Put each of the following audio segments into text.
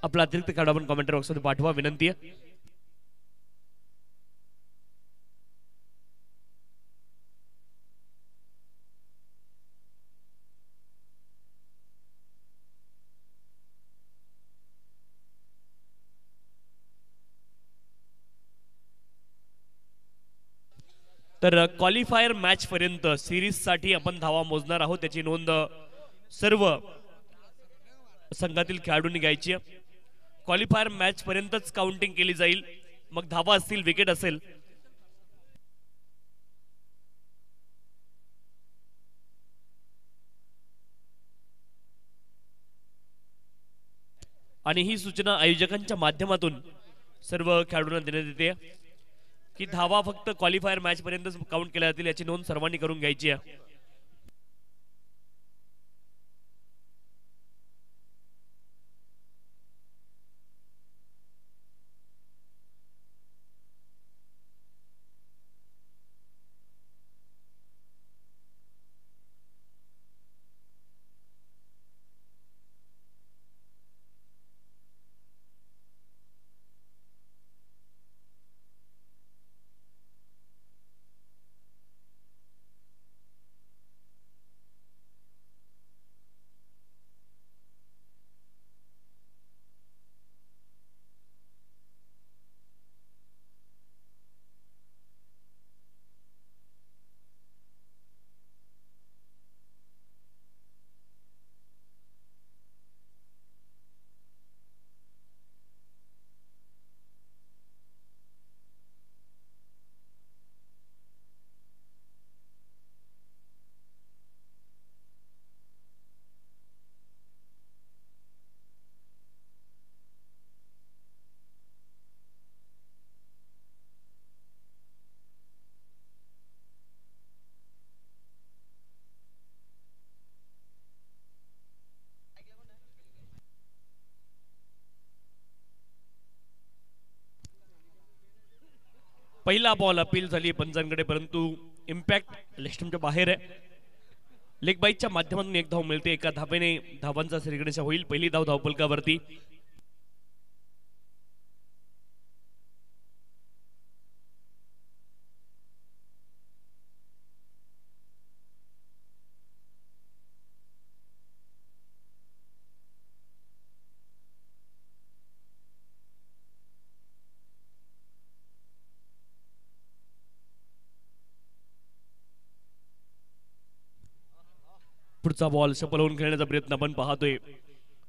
आपला अतिरिक्त खेळाडू आपण कमेंट बॉक्समध्ये पाठवा, विनंती आहे. तर क्वालिफायर मॅच पर्यंत सिरीज साठी आपण धावा मोजणार आहोत. त्याची नोंद सर्व संघातील खेळाडूंनी घ्यायची आहे. क्वालिफायर मॅच पर्यंतच काउंटिंग केली जाईल. मग धावा असतील, विकेट असेल, आणि ही सूचना आयोजकांच्या माध्यमातून सर्व खेळाडूंना देण्यात येते की धावा फक्त क्वालिफायर मॅच पर्यंतच काउंट केल्या जातील. याची नोंद सर्वांनी करून घ्यायची आहे. पहिला बॉल अपील झाली पंचांकडे, परंतु इम्पॅक्ट लेस्टमच्या बाहेर आहे. लेग बाईकच्या माध्यमातून एक धाव मिळते. एका धावेने धावांचा श्रीगणेश होईल. पहिली धाव धावपलकावरती. पुढचा बॉल सफल होऊन खेळण्याचा प्रयत्न आपण पाहतोय.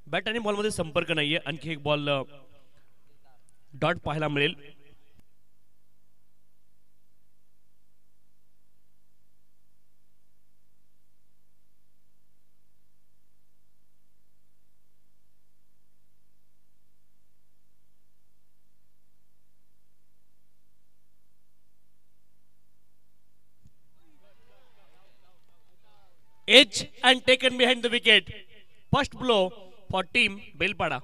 बॅट आणि बॉलमध्ये संपर्क नाहीये. आणखी एक बॉल डॉट पाहायला मिळेल. Edge and taken behind the wicket. First blow for team Belpada.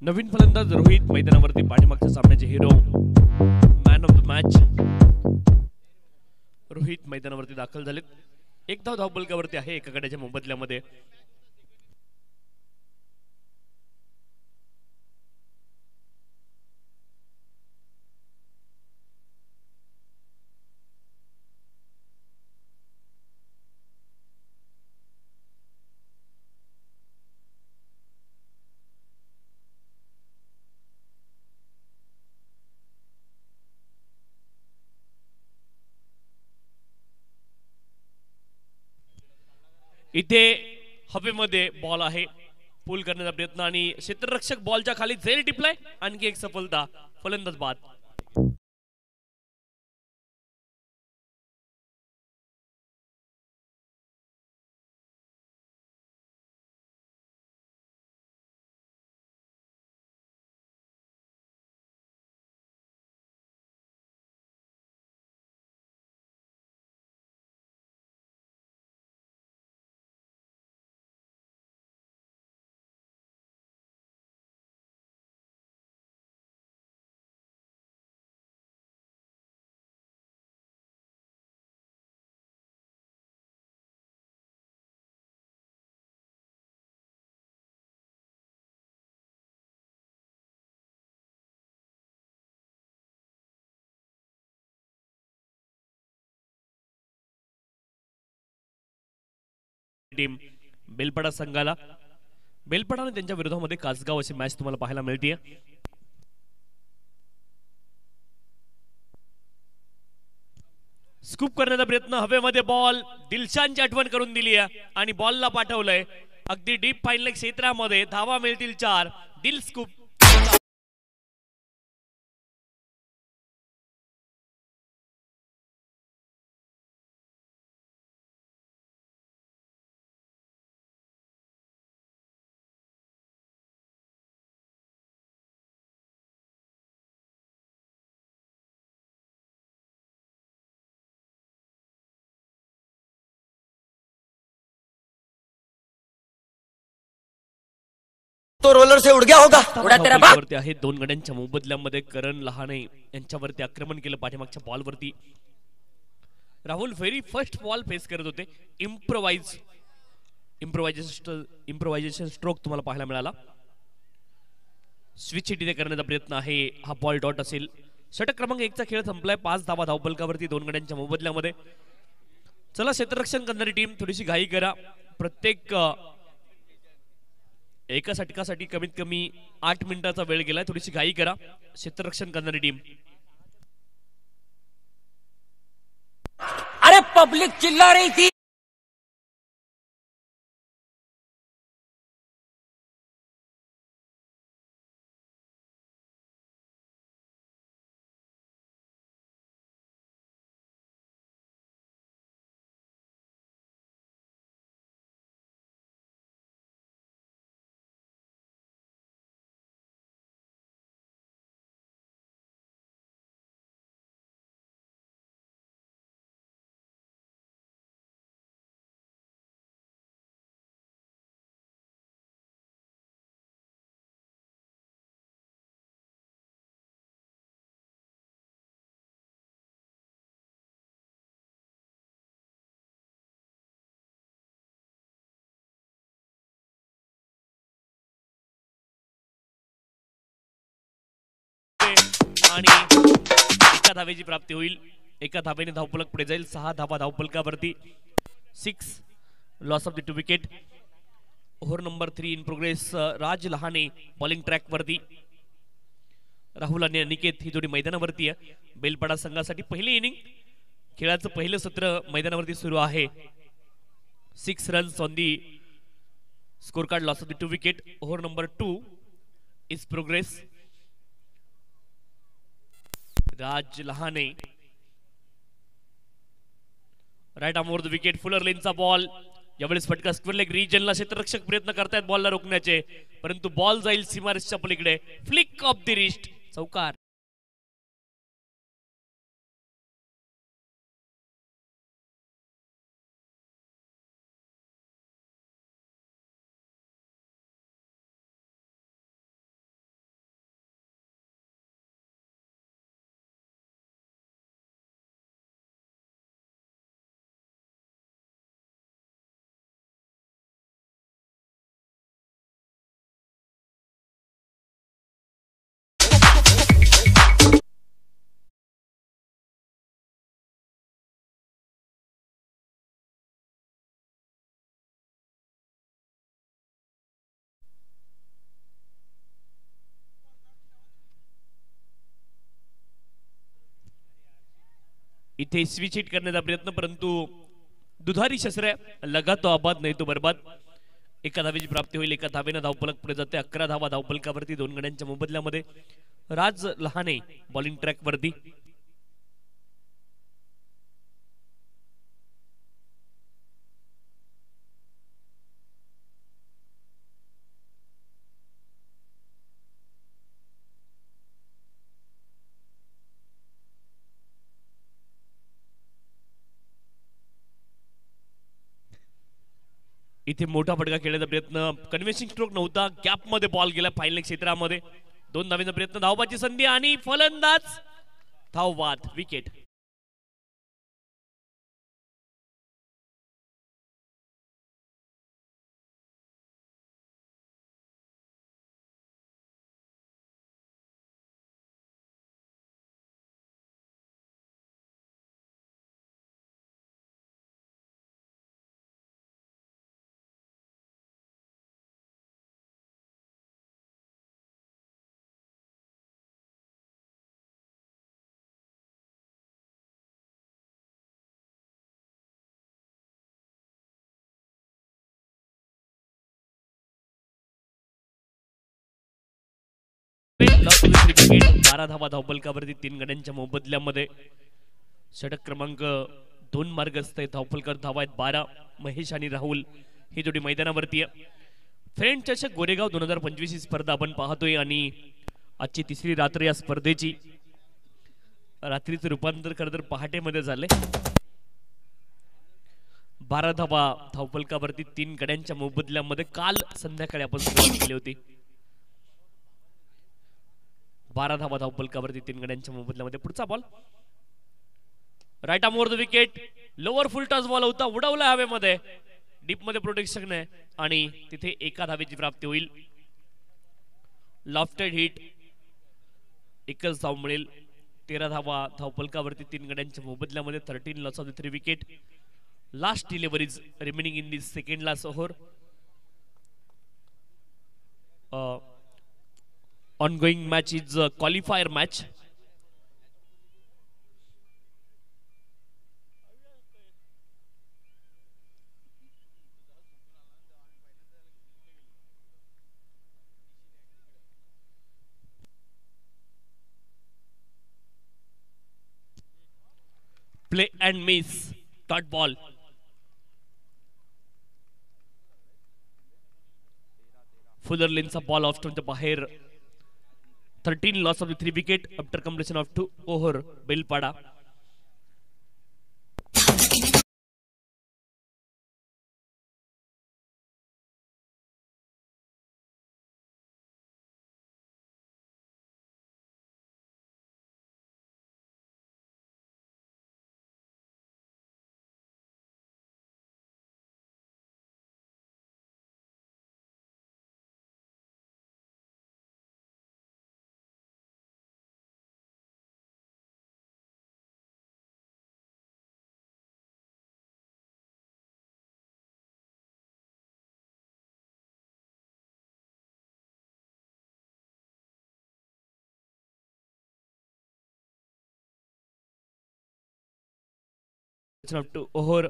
नवीन फलंदाज रोहित मैदानावरती पाठीमागच्या सामन्याचे hero, man of the match Rohit मैदानावरती दाखल झालेत. एक धाव धावपलकावरती आहे एका गड्याच्या मोबदल्यामध्ये. इथे हवेमध्ये बॉल आहे, पूल करण्याचा प्रयत्न आणि क्षेत्ररक्षक बॉलच्या खाली झेल टिपलाय, आणखी एक सफलता, फलंदाज बाद. टीम बेलपडा संघाला, बेलपडा आणि त्यांच्या विरोधामध्ये कासगाव अशी मॅच तुम्हाला पाहायला मिळते. स्कूप करण्याचा प्रयत्न, हवेमध्ये बॉल, दिलशानची आठवण करून दिली आहे आणि बॉलला पाठवलंय अगदी डीप फाईन क्षेत्रामध्ये. धावा मिळतील 4. दिल स्कूप. तो रोलर से उड़ गया होगा. उडा तेरा बाप. वरती आहे 2 गड्यांच्या मोबदल्यामध्ये करण लहाने यांच्यावरती आक्रमण केलं पाठीमागच्या बॉलवरती. Rahul very first ball face करत होते. इम्प्रोवायझेशन स्ट्रोक तुम्हाला पाहायला मिळाला. स्विच हिट इथे करण्याचा प्रयत्न आहे, हा बॉल डॉट असेल. षटक क्रमांक 1 चा खेळ संपलाय. 5 धावा धावफलकावरती 2 गड्यांच्या मोबदल्यामध्ये. चला क्षेत्ररक्षण करणारी टीम थोडीशी घाई करा. प्रत्येक एका षटकासाठी कमीत कमी 8 मिनिटाचा वेळ गेलाय. थोडीशी घाई करा क्षेत्ररक्षण करणारी टीम. अरे पब्लिक चिल्ला रही थी. आणि एका धावेची प्राप्ती होईल. एका धावेने धावफलक पुढे जाईल. 6 धावा धावफलकावरती. 6 loss of the 2 wicket. Over number 3 in progress. Raj Lahane bowling track वरती. राहुल आणि अनिकेत ही जोडी मैदानावरती आहे. बेलपाडा संघासाठी पहिली इनिंग, खेळाचं पहिलं सत्र मैदानावरती सुरू आहे. 6 runs on the scorecard, loss of the 2 wicket. Over number 2 is progress. Raj Lahane right arm over the wicket. Fuller लेनचा बॉल. यावेळेस फटका स्क्वेअर लेग रिजनला. क्षेत्ररक्षक प्रयत्न करतायत बॉलला रोखण्याचे, परंतु बॉल जाईल सीमारेषच्या पलीकडे. फ्लिक ऑफ द रिस्ट, चौकार. इथे स्विच हिट करण्याचा प्रयत्न, परंतु दुधारी शस्त्र लगा तो आबाद नाही तो बरबाद. एका धावेची प्राप्ती होईल. एका धावेनं धावफलक पुढे जाते. 11 धावा धावफलकावरती 2 गड्यांच्या मोबदल्यामध्ये. राज लहाने बॉलिंग ट्रॅक वरती. इथे मोठा फटका खेळण्याचा प्रयत्न, कन्व्हेन्सिंग स्ट्रोक नव्हता. गॅप मध्ये बॉल गेला फायनल क्षेत्रामध्ये. 2 धावेचा प्रयत्न, धावबाची संधी आणि फलंदाज धावबाद, विकेट. विकेट. 12 धावा धावफलकावरती 3 गड्यांच्या मोबदल्यामध्ये. षटक क्रमांक 2 मार्गस्थ आहे. धावफलकावर धावा आहेत 12. महेश आणि राहुल ही जोडी मैदानावरती आहे. फ्रेंड चषक गोरेगाव 2025 ही स्पर्धा आपण पाहतोय आणि आजची तिसरी रात्र या स्पर्धेची. रात्रीचं रूपांतर खरं तर पहाटेमध्ये झाले. 12 धावा धावफलकावरती 3 गड्यांच्या मोबदल्यामध्ये काल संध्याकाळी आपण सुरुवात केली होती. 12 धावा धावफलकावरती 3 गड्यांच्या मोबदल्यामध्ये. पुढचा ball right arm over the wicket. Lower full toss ball होता, उडवला हवेमध्ये. डीप मध्ये प्रोटेक्शन आहे आणि तिथे एका धावेची प्राप्ती होईल. लॉफ्टेड हिट, एकच धाव मिळेल. 13 धावा धावफलकावरती 3 गड्यांच्या मोबदल्यामध्ये. 13 loss of the 3 wicket. Last deliveries remaining in this second last over. ongoing match is a qualifier match. Play and miss, dot ball. Fuller lanes a ball off to the बाहेर. 13 loss of the 3 wicket after completion of 2 over. Belpada. Up to over.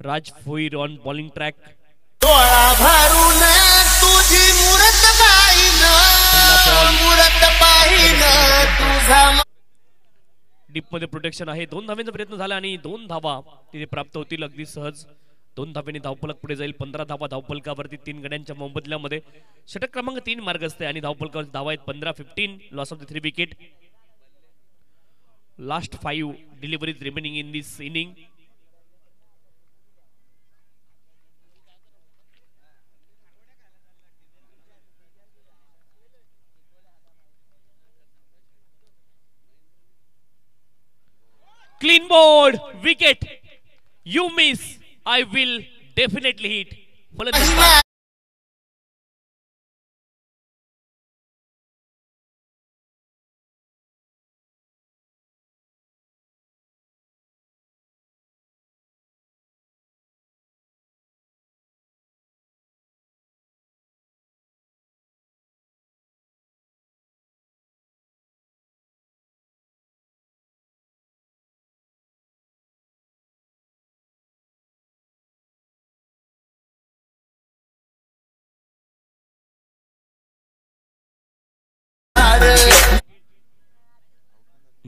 Raj Foir on bowling track. Deep मध्ये protection आहे. 2 धावेचा प्रयत्न झाला आणि 2 धावा तिथे प्राप्त होतील अगदी सहज. 2 धावेने धावफलक पुढे जाईल. 15 धावा धावफलकावरती 3 गड्यांच्या मोबदल्यामध्ये. षटक क्रमांक 3 मार्गस्थ आहे आणि धावफलकावर धावा आहेत 15-15. Loss of the 3 wicket. Last 5 deliveries remaining in this inning. Clean board, wicket. You miss, I will definitely hit.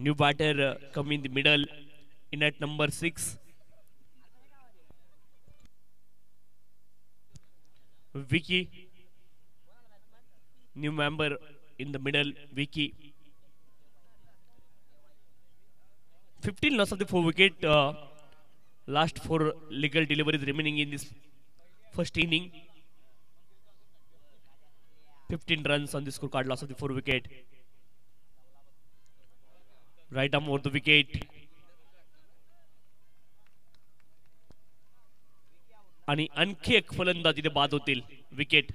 New batter come in the middle in at number 6. Vicky. New member in the middle, Vicky. 15 loss of the 4 wicket. Last 4 legal deliveries remaining in this first inning. 15 runs on the scorecard, loss of the 4 wicket. Right arm over the wicket. आणि आणखी एक फलंदाज इथे बाद होतील. Wicket.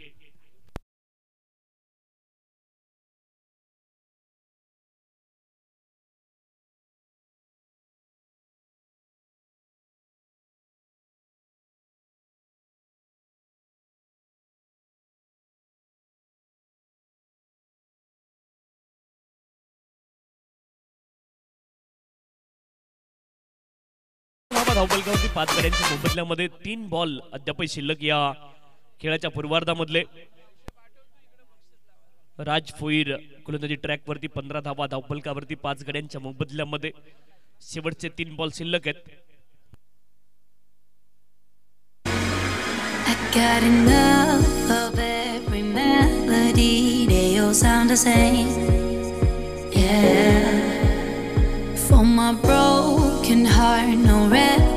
धावपलकावरती 5 गड्यांच्या मोबदल्यामध्ये 3 ball अद्याप शिल्लक या खेळाच्या पूर्वार्धामधले. राज फोईर गोलंदाजी ट्रॅक वरती 15 धावा, धावपलकावरती 5 गड्यांच्या मोबदल्यामध्ये शेवटचे 3 बॉल शिल्लक आहेत. Got enough of every melody, they all sound the same. Yeah, for my broken heart, no rest.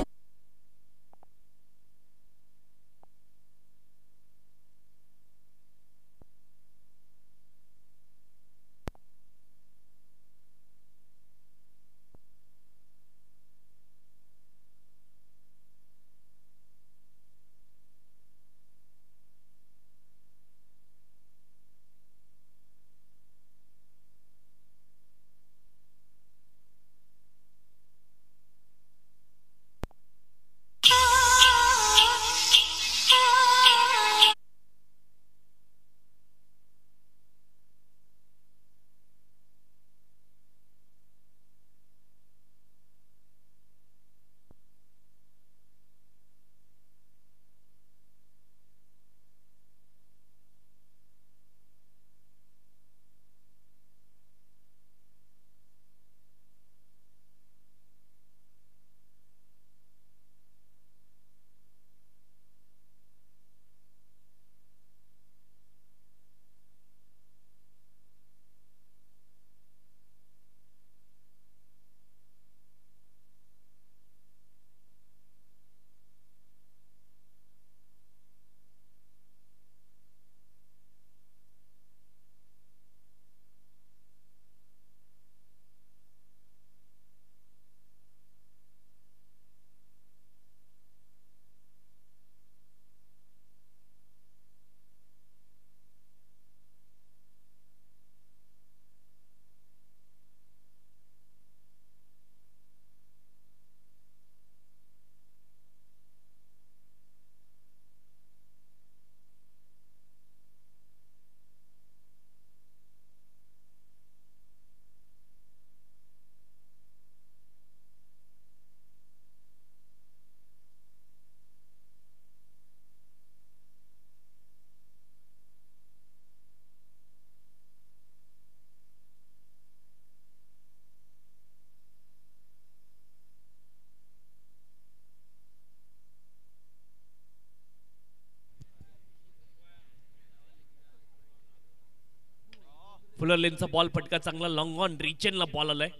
Fuller लेनचा बॉल फटका चांगला लॉंग ऑन रिचनला बॉल आलाय.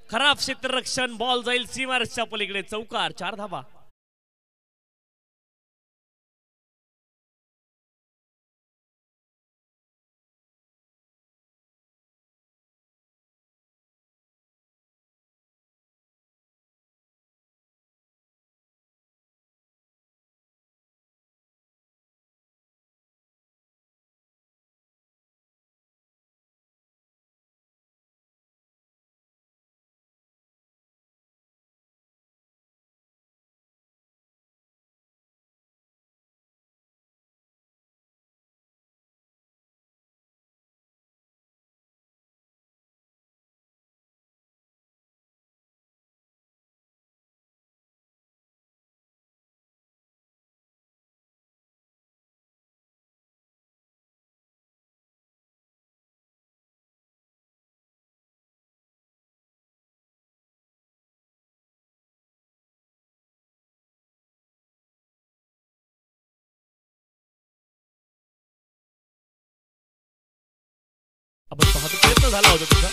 खराब क्षेत्ररक्षण, बॉल जाईल सीमारच्या पलीकडे. चौकार, 4 धावा. आपण पाहतो प्रयत्न झाला होता तुझा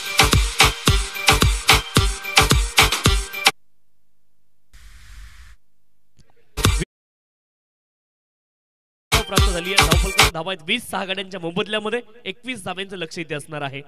प्राप्त झाली आहे. धावफलक धावा आहेत 20 6 गाड्यांच्या मोबदल्यामध्ये 21 धाव्यांचं लक्ष इथे असणार आहे.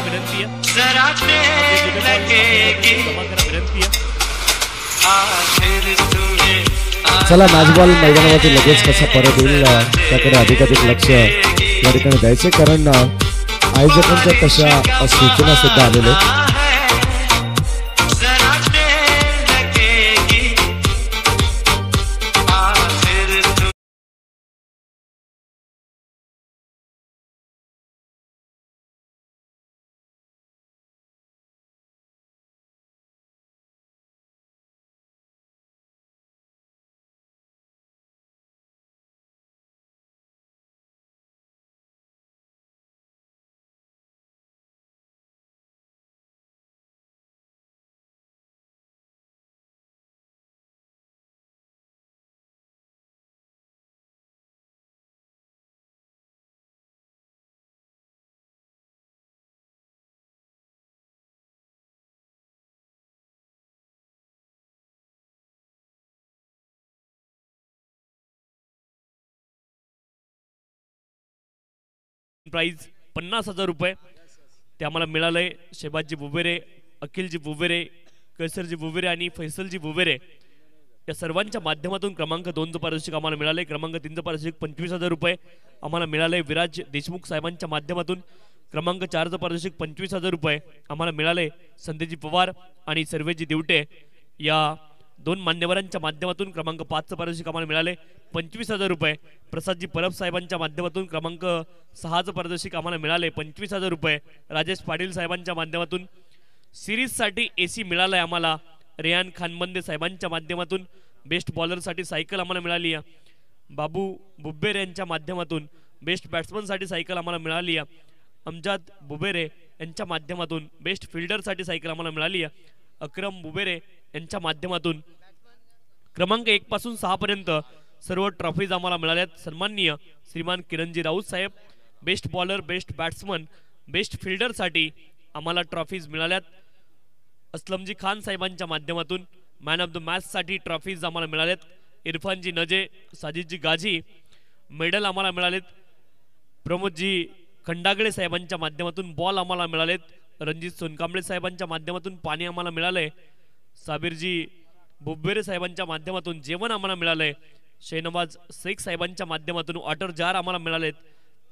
विनंती चला मॅचबॉल मैदानावरती लगेच कसा परत येईल त्याकडे अधिकाधिक लक्ष या ठिकाणी द्यायचे कारण आयोजकांच्या तशा सूचना सुद्धा आलेल्या आहेत. प्राइज 50,000 रुपये ते आम्हाला मिळालंय. शेबाजी बुबेरे, अखिलजी बुबेरे, कैसरजी बुबेरे आणि फैसलजी बुबेरे या सर्वांच्या माध्यमातून क्रमांक 2 पारितोषिक आम्हाला मिळाले. क्रमांक 3 पारितोषिक 25,000 रुपये आम्हाला मिळाले. विराज देशमुख साहेबांच्या माध्यमातून क्रमांक 4 पारितोषिक 25,000 रुपये आम्हाला मिळाले. संदेजी पवार आणि सर्वेजी दिवटे या 2 मान्यवरांच्या माध्यमातून क्रमांक 5 पारितोषिक आम्हाला मिळाले 25,000 रुपये. प्रसादजी परब साहेबांच्या माध्यमातून क्रमांक 6 पारितोषिक आम्हाला मिळाले 25,000 रुपये. राजेश पाटील साहेबांच्या माध्यमातून सिरीजसाठी AC मिळालाय आम्हाला. रेहान खानबंदे साहेबांच्या माध्यमातून बेस्ट बॉलरसाठी सायकल आम्हाला मिळाली आहे. बाबू बुबेरे यांच्या माध्यमातून बेस्ट बॅट्समनसाठी सायकल आम्हाला मिळाली आहे. अमजाद बुबेरे यांच्या माध्यमातून बेस्ट फिल्डरसाठी सायकल आम्हाला मिळाली आहे. अक्रम बुबेरे यांच्या माध्यमातून क्रमांक 1 पासून 6 पर्यंत सर्व ट्रॉफीज आम्हाला मिळाल्यात. सन्माननीय श्रीमान किरणजी राऊत साहेब best bowler, best batsman, best फिल्डरसाठी आम्हाला ट्रॉफीज मिळाल्यात. असलमजी खान साहेबांच्या माध्यमातून मॅन ऑफ द मॅचसाठी ट्रॉफीज आम्हाला मिळाल्यात. इरफानजी नजे, साजिदजी गाझी मेडल आम्हाला मिळालेत. प्रमोदजी खंडागळे साहेबांच्या माध्यमातून बॉल आम्हाला मिळालेत. रणजित सोनकांबळे साहेबांच्या माध्यमातून पाणी आम्हाला मिळालंय. साबिरजी बुबेरे साहेबांच्या माध्यमातून जेवण आम्हाला मिळालंय. शेहनवाज शेख साहेबांच्या माध्यमातून वॉटर जार आम्हाला मिळालेत.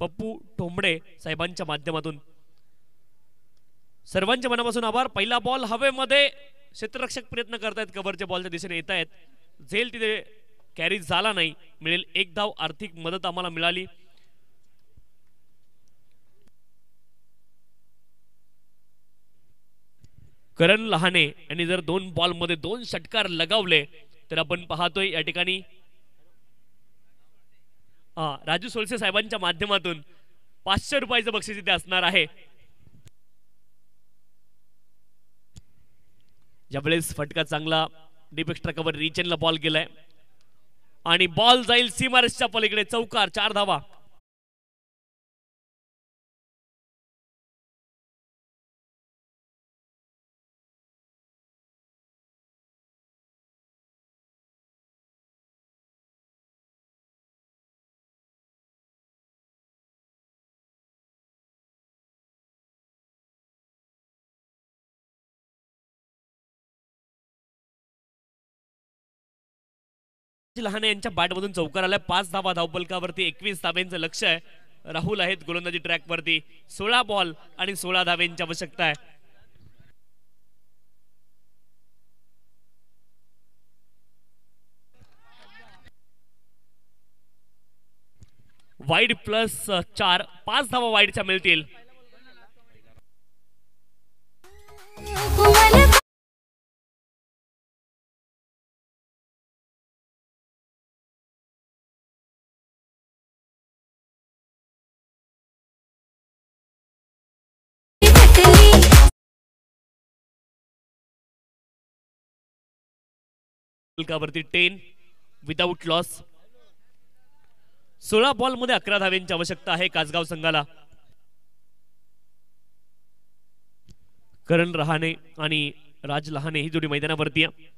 पप्पू ठोंबडे साहेबांच्या माध्यमातून सर्वांच्या मनापासून आभार. पहिला बॉल हवेमध्ये, क्षेत्ररक्षक प्रयत्न करतायत, कव्हरच्या बॉलच्या दिशेने येत आहेत. झेल तिथे कॅरी झाला नाही, मिळेल 1 धाव. आर्थिक मदत आम्हाला मिळाली. करण लहाने यांनी जर 2 बॉल मध्ये 2 षटकार लगावले तर आपण पाहतोय या ठिकाणी राजू सोळसे साहेबांच्या माध्यमातून 500 रुपयाचं बक्षीस इथे असणार आहे. ज्यावेळेस फटका चांगला डीप एक्स्ट्रा कव्हर रिचनला बॉल गेलाय आणि बॉल जाईल सीमारेषच्या पलीकडे. चौकार, 4 धावा. लहाने यांच्या बॅटमधून चौकार आलाय. 5 धावा धावपलकावरती. 21 धाब्यांचं लक्ष आहे. राहुल आहेत गोलंदाजी ट्रॅक वरती. 16 बॉल आणि 16 धावेंची आवश्यकता आहे. वाईड प्लस 4, 5 धावा वाईडच्या मिळतील. वरती 10 विदाउट लॉस. 16 बॉल मध्ये 11 धावेंची आवश्यकता आहे कासगाव संघाला. करण रहाणे आणि राज लहाने ही जोडी मैदानावरती आहे.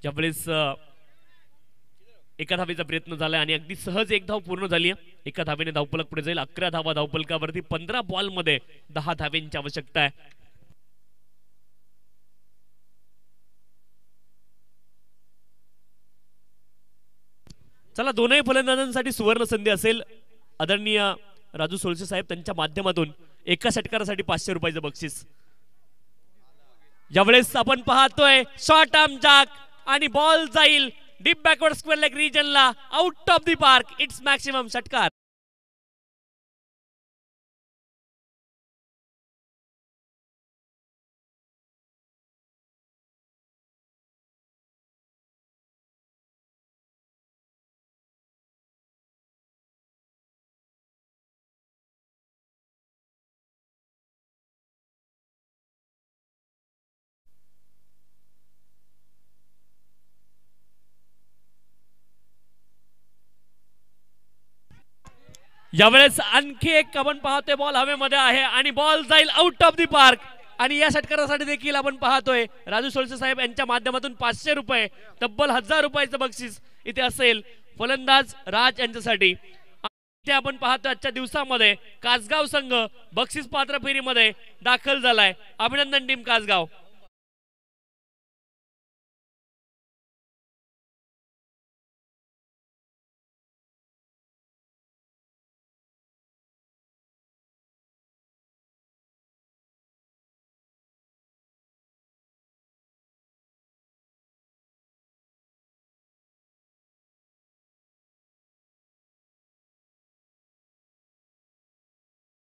ज्यावेळेस एका धावेचा प्रयत्न झालाय आणि अगदी सहज एक धाव पूर्ण झाली आहे. एका धावेने धावफलक पुढे जाईल. 11 धावा धावफलकावरती. 15 बॉल मध्ये 10 धावेंची आवश्यकता आहे. चला दोनही फलंदाजांसाठी सुवर्ण संधी असेल. आदरणीय राजू सोळसे साहेब त्यांच्या माध्यमातून एका षटकारासाठी 500 रुपयाचं बक्षीस. यावेळेस आपण पाहतोय शॉर्ट आर्म जॅक आणि बॉल जाईल डीप बॅकवर्ड स्क्वेअर लेग रिजनला out of the park. It's maximum षटकार. यावेळेस आणखी एक आपण पाहतोय बॉल हवेमध्ये आहे आणि बॉल जाईल आउट ऑफ द पार्क. आणि या षटकारासाठी देखील आपण पाहतोय राजू सोळसे साहेब यांच्या माध्यमातून 500 रुपये तब्बल 1000 रुपयाचं बक्षीस इथे असेल फलंदाज राज यांच्यासाठी. इथे आपण पाहतोय आजच्या दिवसामध्ये कासगाव संघ बक्षीस पात्र फेरीमध्ये दाखल झालाय. अभिनंदन टीम कासगाव.